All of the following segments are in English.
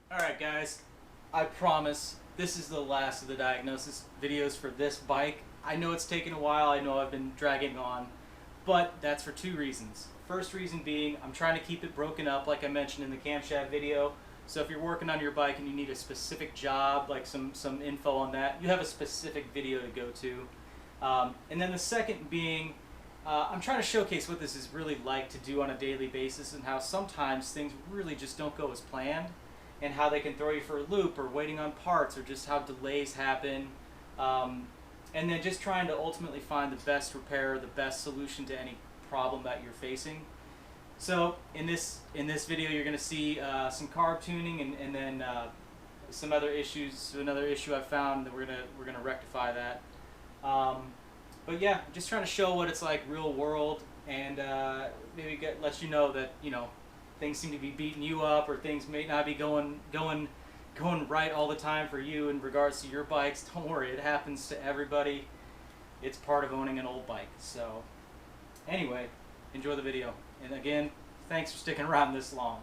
Alright guys, I promise this is the last of the diagnosis videos for this bike. I know it's taken a while, I know I've been dragging on, but that's for two reasons. First reason being, I'm trying to keep it broken up like I mentioned in the camshaft video. So if you're working on your bike and you need a specific job, like some info on that, you have a specific video to go to. And then the second being, I'm trying to showcase what this is really like to do on a daily basis and how sometimes things really just don't go as planned, and how they can throw you for a loop or waiting on parts or just how delays happen. And then just trying to ultimately find the best repair, the best solution to any problem that you're facing. So in this video you're going to see some carb tuning and then some other issues, another issue I found that we're gonna rectify that. But yeah, just trying to show what it's like real world, and maybe let you know that things seem to be beating you up, or things may not be going right all the time for you in regards to your bikes. Don't worry, it happens to everybody. It's part of owning an old bike. So anyway, enjoy the video, and again, thanks for sticking around this long.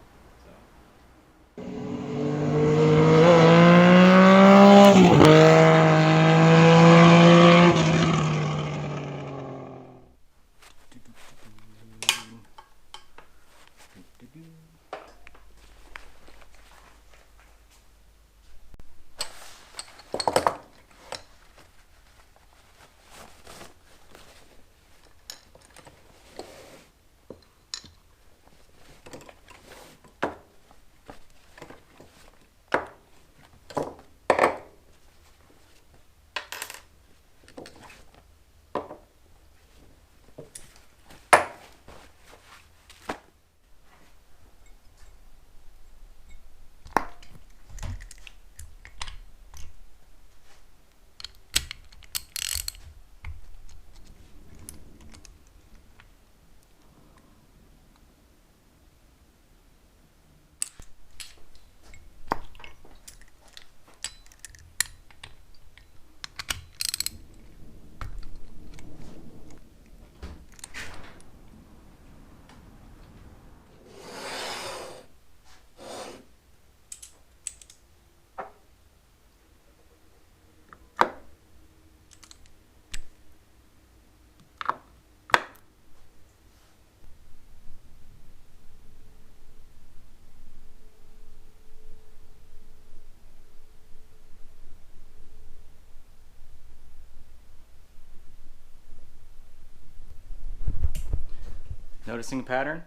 Noticing a pattern?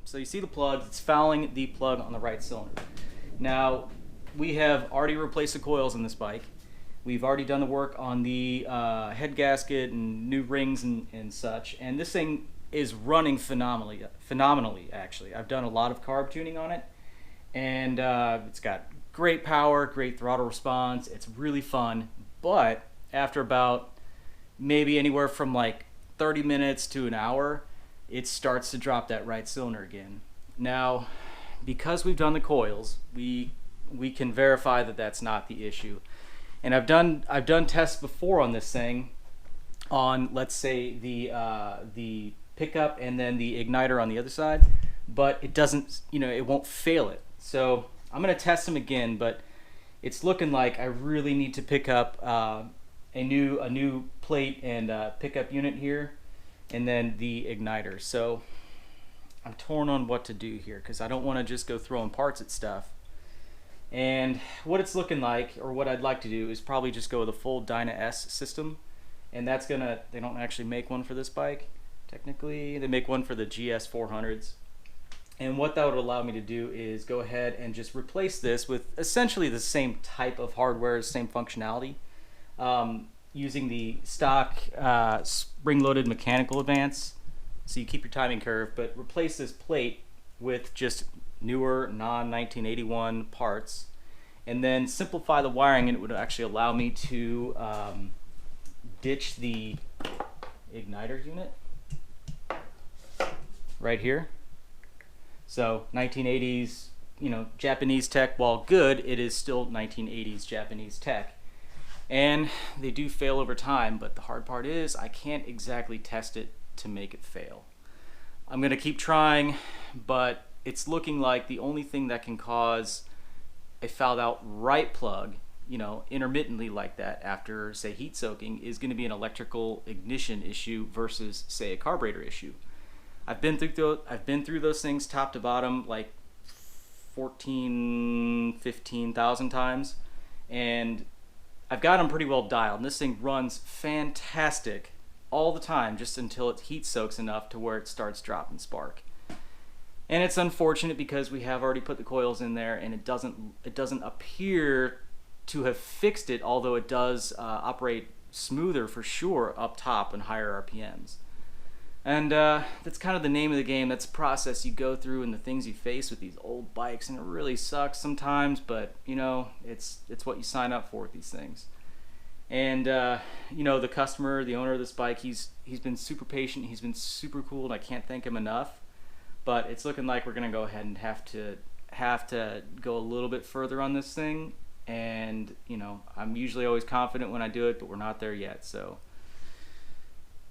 So you see the plugs, it's fouling the plug on the right cylinder. Now, we have already replaced the coils in this bike. We've already done the work on the head gasket and new rings and such, and this thing is running phenomenally actually. I've done a lot of carb tuning on it, and it's got great power, great throttle response, it's really fun, but after about maybe anywhere from like 30 minutes to an hour, it starts to drop that right cylinder again. Now, because we've done the coils, we can verify that that's not the issue. And I've done tests before on this thing, on let's say the pickup and then the igniter on the other side, but it doesn't, it won't fail it. So I'm gonna test them again, but it's looking like I really need to pick up a new plate and pickup unit here, and then the igniter. So I'm torn on what to do here, because I don't want to just go throwing parts at stuff. And what it's looking like, or what I'd like to do, is probably just go with a full Dynatek S system, and that's gonna, they don't actually make one for this bike technically, they make one for the GS400s. And what that would allow me to do is go ahead and just replace this with essentially the same type of hardware, same functionality, using the stock spring-loaded mechanical advance, so you keep your timing curve, but replace this plate with just newer non-1981 parts, and then simplify the wiring, and it would actually allow me to ditch the igniter unit right here. So 1980s, Japanese tech, while good, it is still 1980s Japanese tech. And they do fail over time, but the hard part is I can't exactly test it to make it fail. I'm gonna keep trying, but it's looking like the only thing that can cause a fouled out right plug, you know, intermittently like that after, say, heat soaking is going to be an electrical ignition issue versus, say, a carburetor issue. I've been through those things top to bottom like 15,000 times, and I've got them pretty well dialed. And this thing runs fantastic all the time, just until it heat soaks enough to where it starts dropping spark. And it's unfortunate because we have already put the coils in there, and it doesn't appear to have fixed it, although it does operate smoother for sure up top and higher RPMs. And that's kind of the name of the game. That's the process you go through and the things you face with these old bikes, and it really sucks sometimes, but you know, it's what you sign up for with these things. And you know, the customer, the owner of this bike, he's been super patient, he's been super cool, and I can't thank him enough. But it's looking like we're gonna go ahead and have to go a little bit further on this thing. And you know, I'm usually always confident when I do it, but we're not there yet. So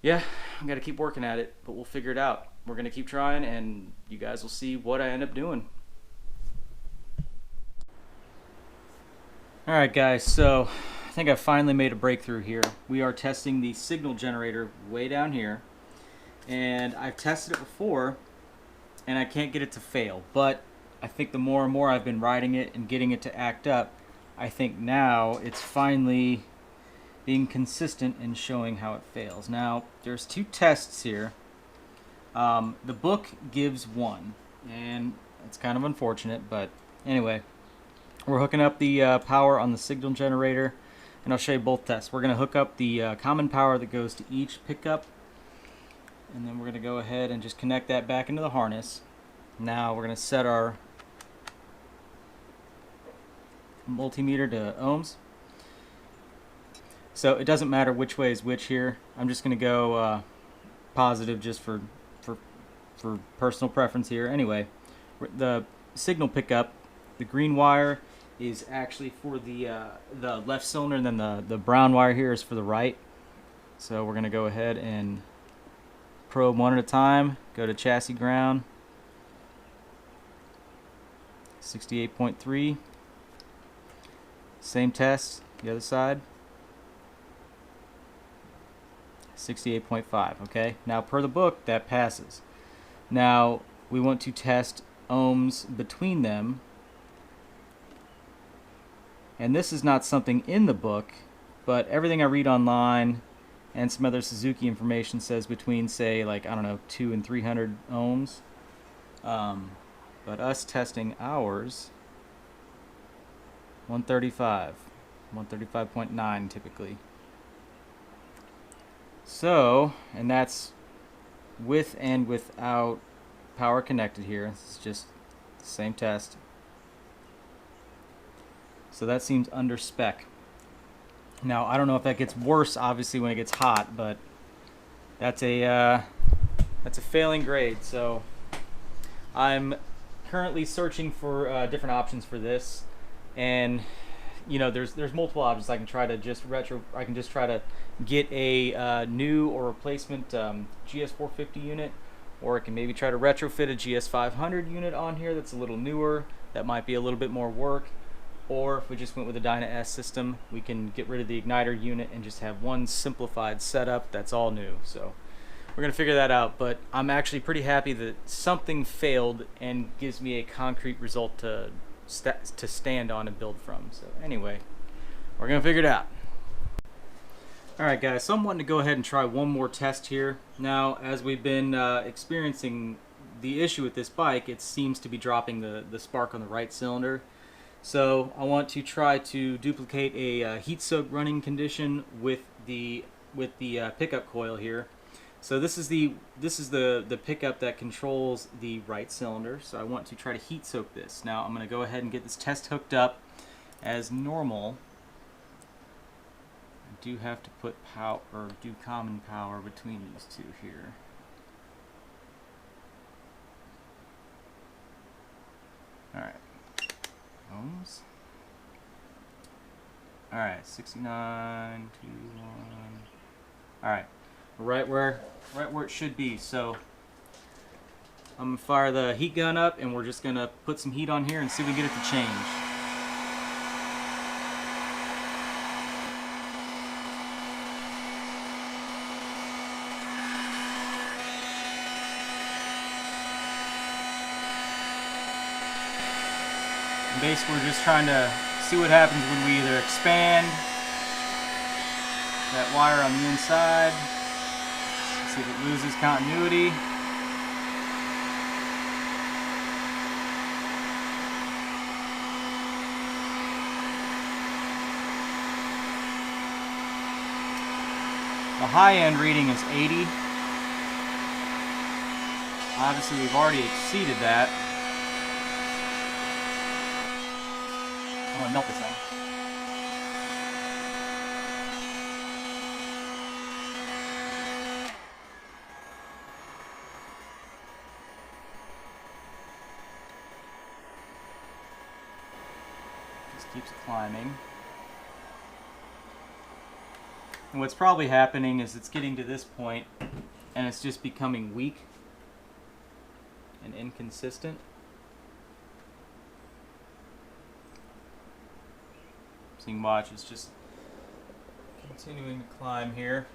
yeah, I'm gonna keep working at it, but we'll figure it out. We're gonna keep trying, and you guys will see what I end up doing. All right, guys. So I think I finally made a breakthrough here. We are testing the signal generator way down here, and I've tested it before, and I can't get it to fail. But I think the more and more I've been riding it and getting it to act up, I think now it's finally being consistent and showing how it fails. Now, there's two tests here. The book gives one, and it's kind of unfortunate, but anyway, we're hooking up the power on the signal generator, and I'll show you both tests. We're going to hook up the common power that goes to each pickup, and then we're going to go ahead and just connect that back into the harness. Now we're going to set our multimeter to ohms. So it doesn't matter which way is which here. I'm just going to go positive just for personal preference here. Anyway, the signal pickup, the green wire is actually for the left cylinder, and then the brown wire here is for the right. So we're going to go ahead and probe one at a time. Go to chassis ground, 68.3. Same test, the other side. 68.5. Okay, now per the book that passes. Now we want to test ohms between them, and this is not something in the book, but everything I read online and some other Suzuki information says between, say, like, I don't know, 200 and 300 ohms. But us testing ours, 135, 135.9 typically. So, and that's with and without power connected here. This is just the same test. So that seems under spec. Now, I don't know if that gets worse, obviously, when it gets hot, but that's a failing grade. So I'm currently searching for different options for this, and you know, there's multiple options. I can try to just try to get a new or replacement GS450 unit, or I can maybe try to retrofit a GS500 unit on here that's a little newer. That might be a little bit more work. Or if we just went with a Dynatek S system, we can get rid of the igniter unit and just have one simplified setup that's all new. So we're gonna figure that out, but I'm actually pretty happy that something failed and gives me a concrete result to stand on and build from. So anyway, we're gonna figure it out. Alright guys, so I'm wanting to go ahead and try one more test here. Now, as we've been experiencing the issue with this bike, it seems to be dropping the spark on the right cylinder. So I want to try to duplicate a heat soak running condition with the pickup coil here. So this is the pickup that controls the right cylinder. So I want to try to heat soak this. Now I'm going to go ahead and get this test hooked up as normal. I do have to put power, or do common power between these two here. All right. Ohms. All right, 69, 21. All right, right where it should be. So I'm gonna fire the heat gun up and we're just gonna put some heat on here and see if we get it to change. And basically we're just trying to see what happens when we either expand that wire on the inside, see if it loses continuity. The high end reading is 80. Obviously we've already exceeded that. I'm gonna melt this thing. Just keeps climbing. And what's probably happening is it's getting to this point and it's just becoming weak and inconsistent. So you can watch, it's just continuing to climb here.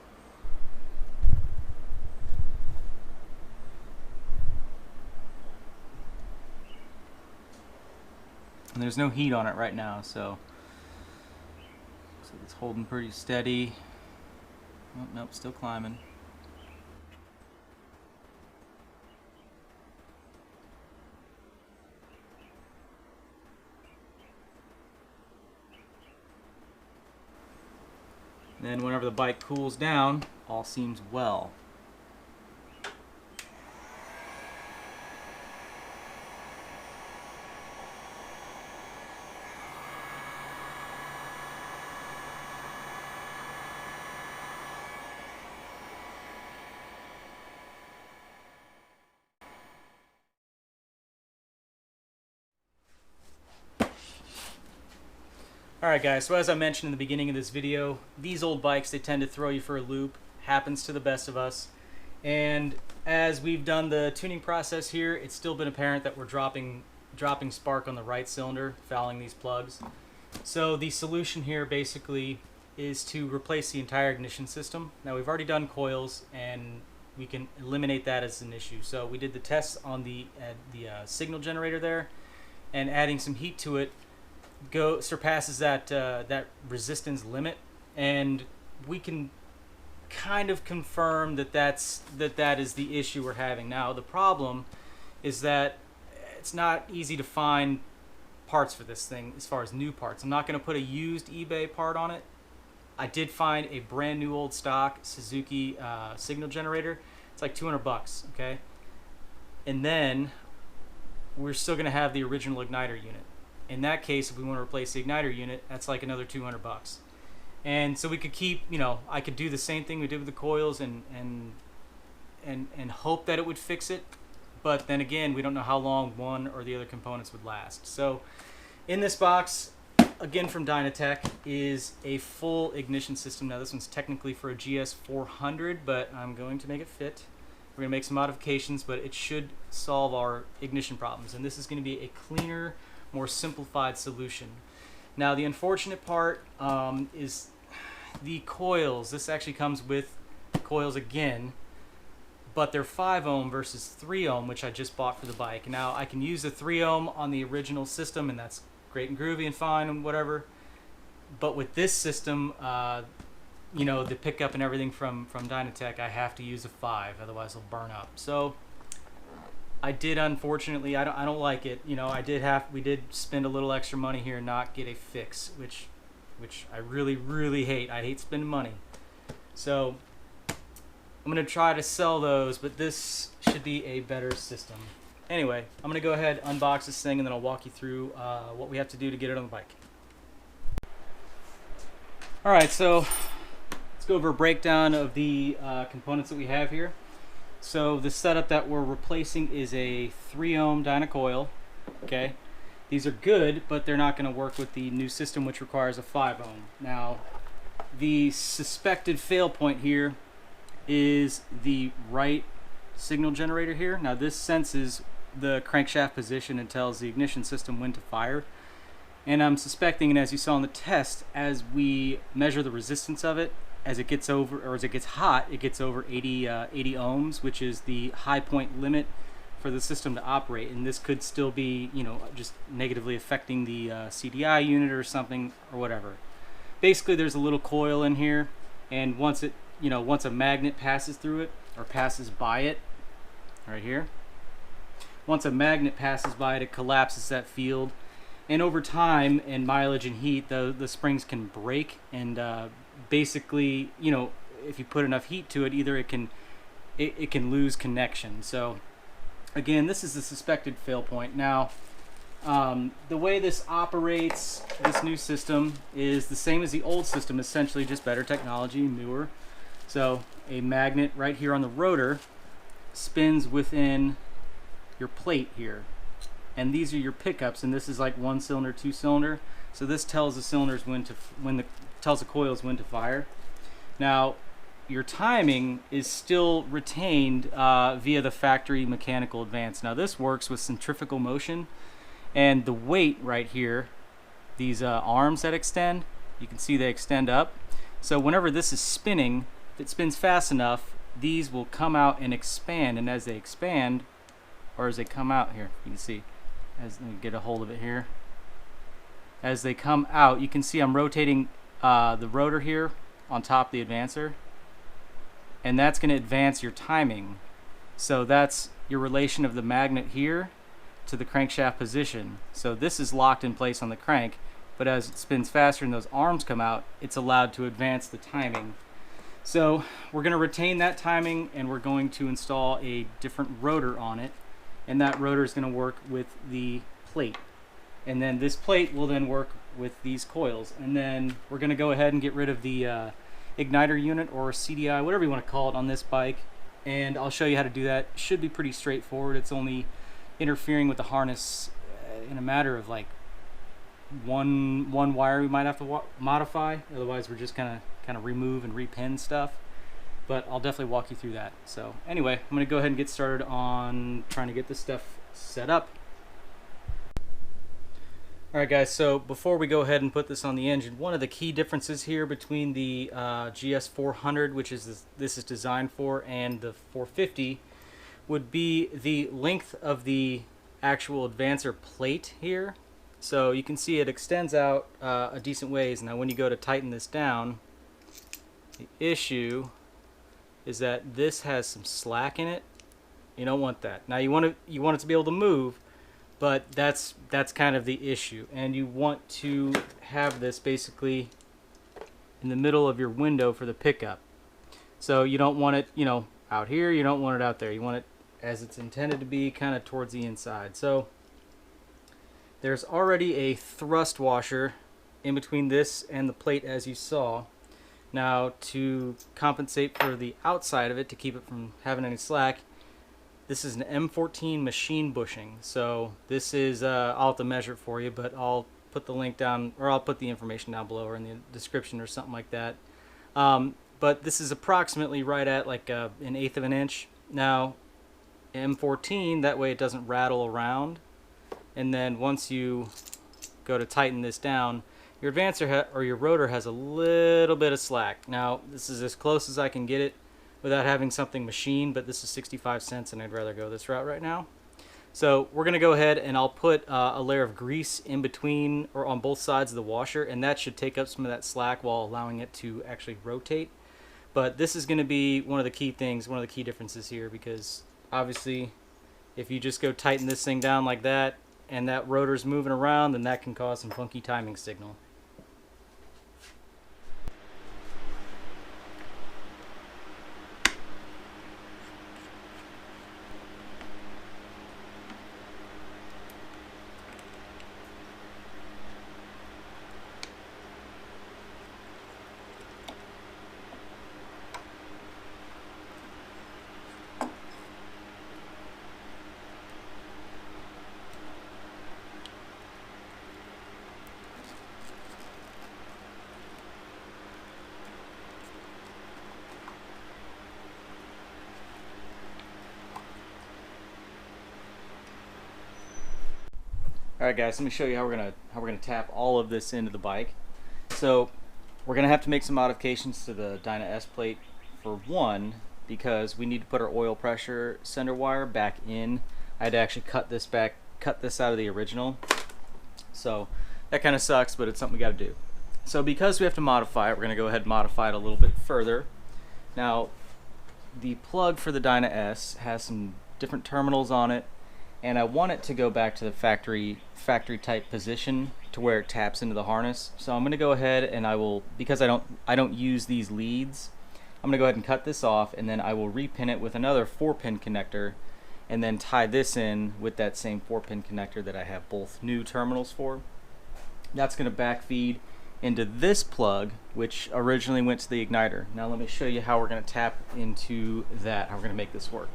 And there's no heat on it right now, so it's holding pretty steady. Oh, nope, still climbing. And then whenever the bike cools down, all seems well. Alright guys, so as I mentioned in the beginning of this video, these old bikes, they tend to throw you for a loop. Happens to the best of us. And as we've done the tuning process here, it's still been apparent that we're dropping spark on the right cylinder, fouling these plugs. So the solution here basically is to replace the entire ignition system. Now we've already done coils and we can eliminate that as an issue. So we did the tests on the signal generator there, and adding some heat to it surpasses that resistance limit, and we can kind of confirm that that is the issue we're having. Now the problem is that it's not easy to find parts for this thing as far as new parts. I'm not going to put a used eBay part on it. I did find a brand new old stock Suzuki signal generator. It's like 200 bucks, okay? And then we're still going to have the original igniter unit. In that case, if we want to replace the igniter unit, that's like another 200 bucks. And so we could keep, you know, I could do the same thing we did with the coils and hope that it would fix it. But then again, we don't know how long one or the other components would last. So in this box, again from Dynatek, is a full ignition system. Now this one's technically for a GS400, but I'm going to make it fit. We're going to make some modifications, but it should solve our ignition problems. And this is going to be a cleaner, more simplified solution. Now the unfortunate part is the coils. This actually comes with coils again, but they're 5 ohm versus 3 ohm, which I just bought for the bike. Now I can use the 3 ohm on the original system, and that's great and groovy and fine and whatever. But with this system, you know, the pickup and everything from Dynatek, I have to use a 5, otherwise it'll burn up. So I did, unfortunately, I don't like it. You know, we did spend a little extra money here and not get a fix, which I really, really hate. I hate spending money. So I'm gonna try to sell those, but this should be a better system. Anyway, I'm gonna go ahead, unbox this thing, and then I'll walk you through what we have to do to get it on the bike. All right, so let's go over a breakdown of the components that we have here. So the setup that we're replacing is a 3 ohm Dyna coil. Okay, these are good, but they're not going to work with the new system, which requires a 5 ohm. Now, the suspected fail point here is the right signal generator here. Now this senses the crankshaft position and tells the ignition system when to fire. And I'm suspecting, and as you saw in the test, as we measure the resistance of it, as it gets over, or as it gets hot, it gets over 80 ohms, which is the high point limit for the system to operate. And this could still be, you know, just negatively affecting the CDI unit or something or whatever. Basically, there's a little coil in here, and once it, you know, once a magnet passes through it or passes by it, right here, once a magnet passes by it, it collapses that field. And over time and mileage and heat, the springs can break, and basically, you know, if you put enough heat to it, either it can lose connection. So again, this is the suspected fail point. Now, the way this operates, this new system, is the same as the old system, essentially just better technology, newer. So a magnet right here on the rotor spins within your plate here, and these are your pickups, and this is like 1 cylinder, 2 cylinder. So this tells the cylinders tells the coils when to fire. Now your timing is still retained via the factory mechanical advance. Now this works with centrifugal motion, and the weight right here, these arms that extend, you can see they extend up. So whenever this is spinning, if it spins fast enough, these will come out and expand, and as they expand, or as they come out here, you can see, let me get a hold of it here. As they come out, you can see I'm rotating the rotor here on top of the advancer, and that's going to advance your timing. So that's your relation of the magnet here to the crankshaft position. So this is locked in place on the crank, but as it spins faster and those arms come out, it's allowed to advance the timing. So we're going to retain that timing, and we're going to install a different rotor on it, and that rotor is going to work with the plate, and then this plate will then work with these coils. And then we're going to go ahead and get rid of the igniter unit or CDI, whatever you want to call it, on this bike, and I'll show you how to do that. Should be pretty straightforward. It's only interfering with the harness in a matter of like one wire we might have to modify. Otherwise we're just kind of remove and repin stuff, but I'll definitely walk you through that. So anyway, I'm going to go ahead and get started on trying to get this stuff set up. Alright guys, so before we go ahead and put this on the engine, one of the key differences here between the GS400, which is this is designed for, and the 450 would be the length of the actual advancer plate here. So you can see it extends out a decent ways. Now when you go to tighten this down, the issue is that this has some slack in it. You don't want that. Now you want it to be able to move, but that's kind of the issue. And you want to have this basically in the middle of your window for the pickup. So you don't want it, you know, out here. You don't want it out there. You want it as it's intended to be, kind of towards the inside. So there's already a thrust washer in between this and the plate, as you saw. Now to compensate for the outside of it, to keep it from having any slack, this is an M14 machine bushing. So this is, I'll have to measure it for you, but I'll put the link down, or I'll put the information down below or in the description or something like that. But this is approximately right at like an 1/8 of an inch. Now M14, that way it doesn't rattle around. And then once you go to tighten this down, your advancer or your rotor has a little bit of slack. Now this is as close as I can get it without having something machined, but this is 65 cents and I'd rather go this route right now. So we're going to go ahead and I'll put a layer of grease in between or on both sides of the washer, and that should take up some of that slack while allowing it to actually rotate. But this is going to be one of the key things, one of the key differences here, because obviously if you just go tighten this thing down like that and that rotor's moving around, then that can cause some funky timing signal. All right, guys, let me show you how we're gonna tap all of this into the bike. So we're gonna have to make some modifications to the Dyna S plate for one, because we need to put our oil pressure sender wire back in. I had to actually cut this out of the original. So that kind of sucks, but it's something we got to do. So because we have to modify it, we're gonna go ahead and modify it a little bit further. Now, the plug for the Dyna S has some different terminals on it, and I want it to go back to the factory type position to where it taps into the harness. So I'm going to go ahead and I will, because I don't use these leads, I'm going to go ahead and cut this off, and then I will repin it with another 4-pin connector, and then tie this in with that same 4-pin connector that I have both new terminals for. That's going to backfeed into this plug, which originally went to the igniter. Now let me show you how we're going to tap into that, how we're going to make this work.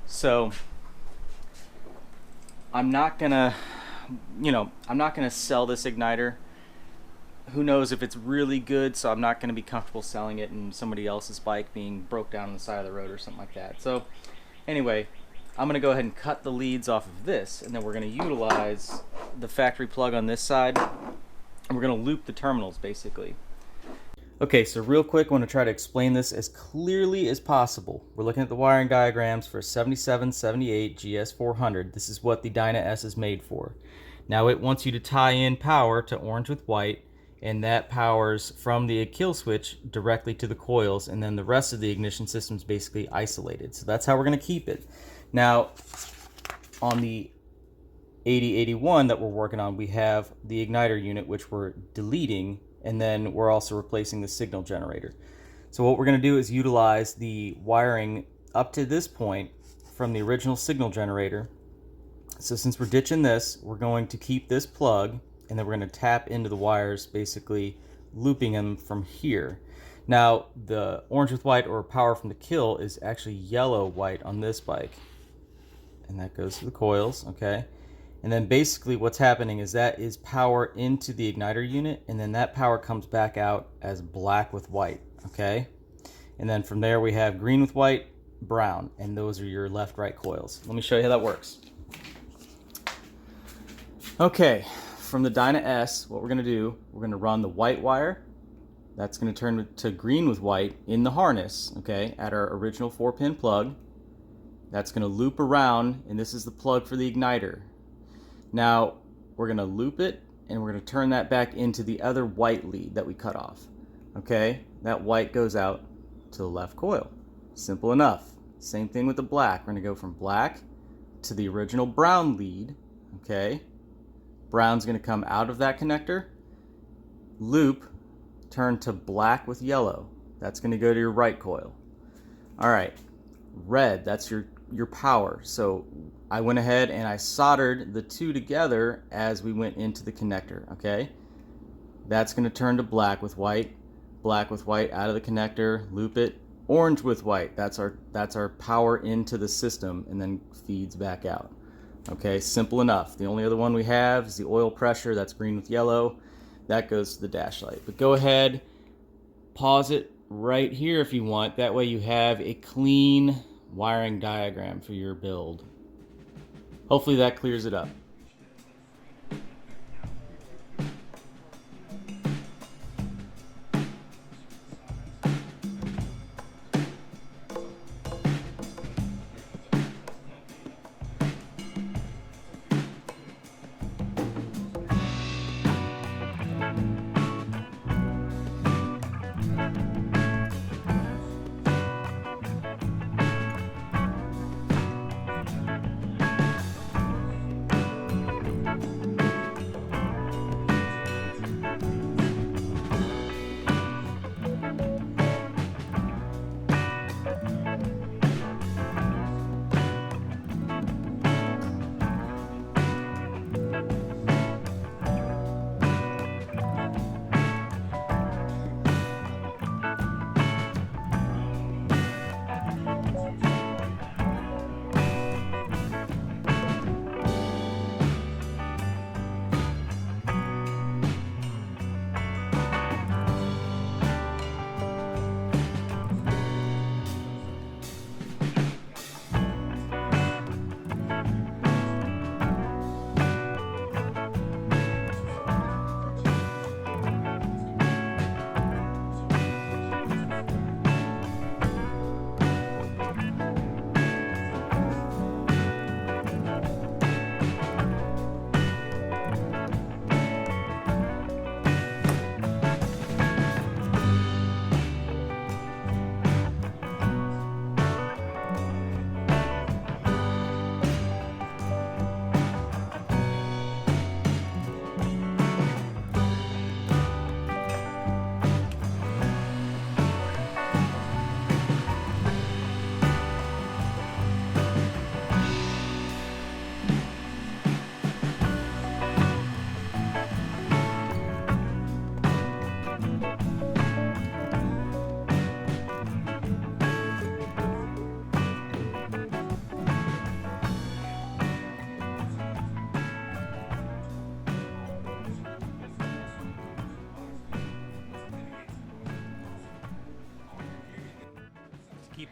So I'm not gonna sell this igniter. Who knows if it's really good, so I'm not gonna be comfortable selling it in somebody else's bike being broke down on the side of the road or something like that. So anyway, I'm gonna go ahead and cut the leads off of this, and then we're gonna utilize the factory plug on this side, and we're gonna loop the terminals basically. Okay, so real quick, I want to try to explain this as clearly as possible. We're looking at the wiring diagrams for 7778 GS400. This is what the Dyna S is made for. Now it wants you to tie in power to orange with white, and that powers from the kill switch directly to the coils, and then the rest of the ignition system is basically isolated. So that's how we're going to keep it. Now, on the 8081 that we're working on, we have the igniter unit, which we're deleting, and then we're also replacing the signal generator. So what we're going to do is utilize the wiring up to this point from the original signal generator. So since we're ditching this, we're going to keep this plug, and then we're going to tap into the wires, basically looping them from here. Now the orange with white, or power from the kill, is actually yellow white on this bike, and that goes to the coils. Okay, and then basically what's happening is that is power into the igniter unit, and then that power comes back out as black with white. Okay, and then from there we have green with white, brown, and those are your left-right coils. Let me show you how that works. Okay, from the Dyna S, what we're going to do, we're going to run the white wire. That's going to turn to green with white in the harness, okay, at our original 4-pin plug. That's going to loop around, and this is the plug for the igniter. Now, we're going to loop it, and we're going to turn that back into the other white lead that we cut off. Okay, that white goes out to the left coil. Simple enough. Same thing with the black. We're going to go from black to the original brown lead. Okay, brown's going to come out of that connector, loop, turn to black with yellow. That's going to go to your right coil. All right, red, that's your power. So I went ahead and I soldered the two together as we went into the connector. Okay, that's going to turn to black with white out of the connector, loop it, orange with white. That's our power into the system, and then feeds back out. Okay, simple enough. The only other one we have is the oil pressure. That's green with yellow. That goes to the dash light. But go ahead, pause it right here if you want. That way you have a clean wiring diagram for your build. Hopefully that clears it up.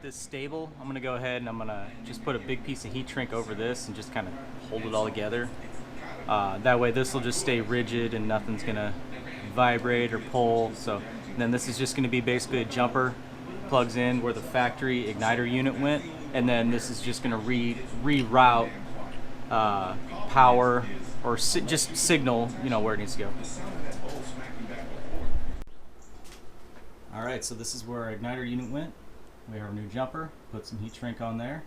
this stable, I'm gonna go ahead and I'm gonna just put a big piece of heat shrink over this and just kind of hold it all together. That way this will just stay rigid and nothing's gonna vibrate or pull. So then this is just gonna be basically a jumper, plugs in where the factory igniter unit went, and then this is just gonna reroute power or just signal, you know, where it needs to go. All right, so this is where our igniter unit went. We have our new jumper, put some heat shrink on there,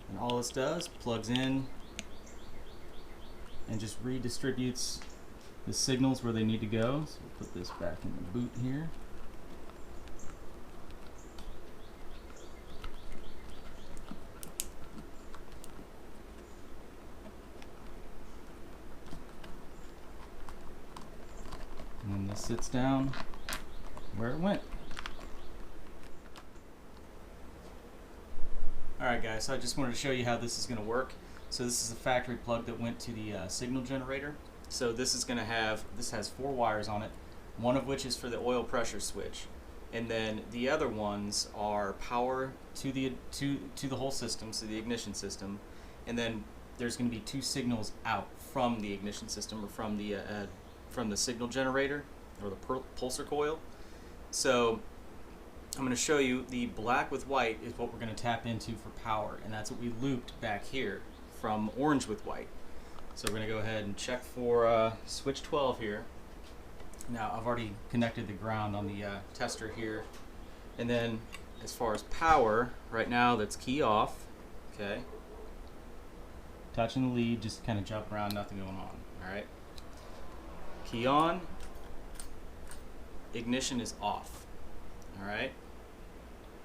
and all this does, plugs in and just redistributes the signals where they need to go. So we'll put this back in the boot here. And then this sits down where it went. Alright guys, so I just wanted to show you how this is going to work. So this is the factory plug that went to the signal generator. So this is going to have, this has 4 wires on it, one of which is for the oil pressure switch. And then the other ones are power to the whole system, so the ignition system. And then there's going to be 2 signals out from the ignition system, or from the signal generator or the pulsar coil. So I'm going to show you the black with white is what we're going to tap into for power, and that's what we looped back here from orange with white. So we're going to go ahead and check for switch 12 here. Now I've already connected the ground on the tester here, and then as far as power, right now that's key off. Okay, touching the lead, just kind of jump around, nothing going on. All right, key on, ignition is off. All right.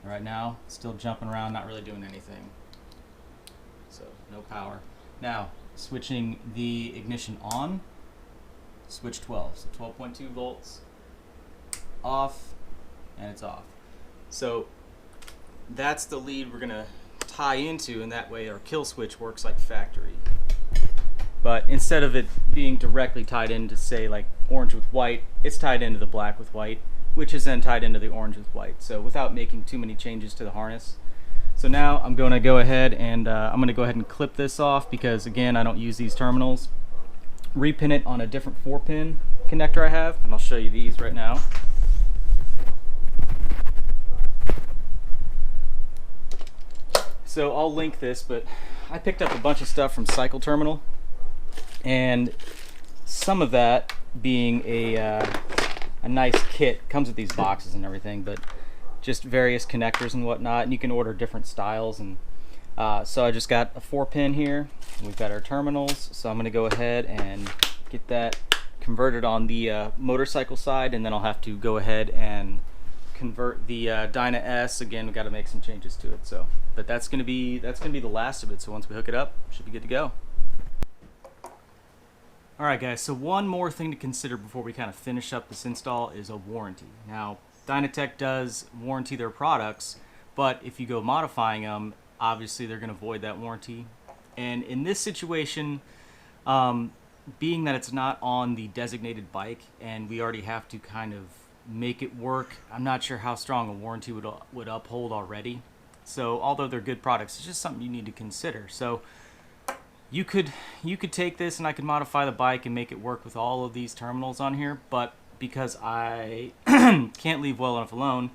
Right now, still jumping around, not really doing anything. So no power. Now switching the ignition on, switch 12. So 12.2 volts, off, and it's off. So that's the lead we're gonna tie into, and that way our kill switch works like factory. But instead of it being directly tied into, say, like orange with white, it's tied into the black with white, which is then tied into the orange with white, so without making too many changes to the harness. So now I'm going to go ahead and I'm going to go ahead and clip this off, because again, I don't use these terminals. Repin it on a different 4-pin connector I have, and I'll show you these right now. So I'll link this, but I picked up a bunch of stuff from Cycle Terminal, and some of that being a nice kit, comes with these boxes and everything, but just various connectors and whatnot, and you can order different styles. And so I just got a 4-pin here. We've got our terminals, so I'm going to go ahead and get that converted on the motorcycle side, and then I'll have to go ahead and convert the Dynatek S. Again, we've got to make some changes to it. So, but that's going to be the last of it. So once we hook it up, it should be good to go. Alright guys, so one more thing to consider before we kind of finish up this install is a warranty. Now, Dynatek does warranty their products, but if you go modifying them, obviously they're going to void that warranty. And in this situation, being that it's not on the designated bike and we already have to kind of make it work, I'm not sure how strong a warranty would uphold already. So although they're good products, it's just something you need to consider. So you could take this and I could modify the bike and make it work with all of these terminals on here, but because I can't leave well enough alone,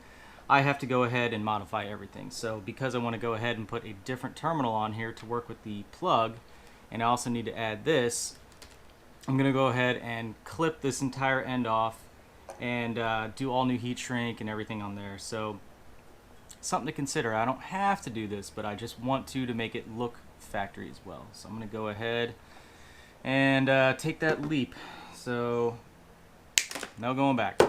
I have to go ahead and modify everything. So because I want to go ahead and put a different terminal on here to work with the plug, and I also need to add this, I'm going to go ahead and clip this entire end off and do all new heat shrink and everything on there. So something to consider. I don't have to do this, but I just want to make it look factory as well. So I'm going to go ahead and take that leap. So no going back.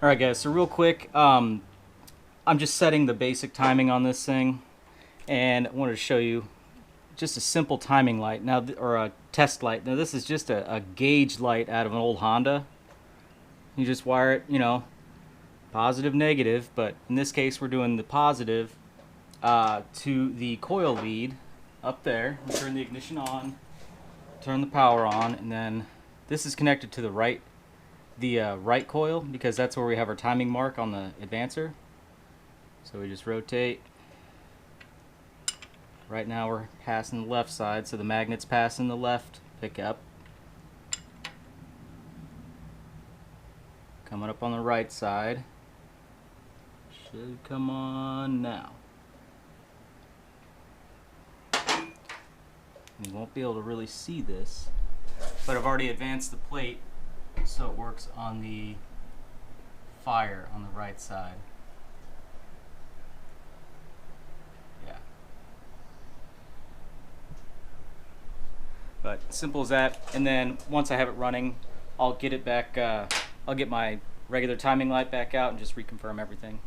Alright guys, so real quick, I'm just setting the basic timing on this thing, and I wanted to show you just a simple timing light now, or a test light. Now this is just a gauge light out of an old Honda. You just wire it, you know, positive, negative, but in this case we're doing the positive to the coil lead up there. We turn the ignition on, turn the power on, and then this is connected to the right coil, because that's where we have our timing mark on the advancer. So we just rotate. Right now we're passing the left side, so the magnet's passing the left pickup. Coming up on the right side. Should come on now. You won't be able to really see this, but I've already advanced the plate so it works on the fire on the right side. Yeah. But simple as that. And then once I have it running, I'll get it back, I'll get my regular timing light back out and just reconfirm everything.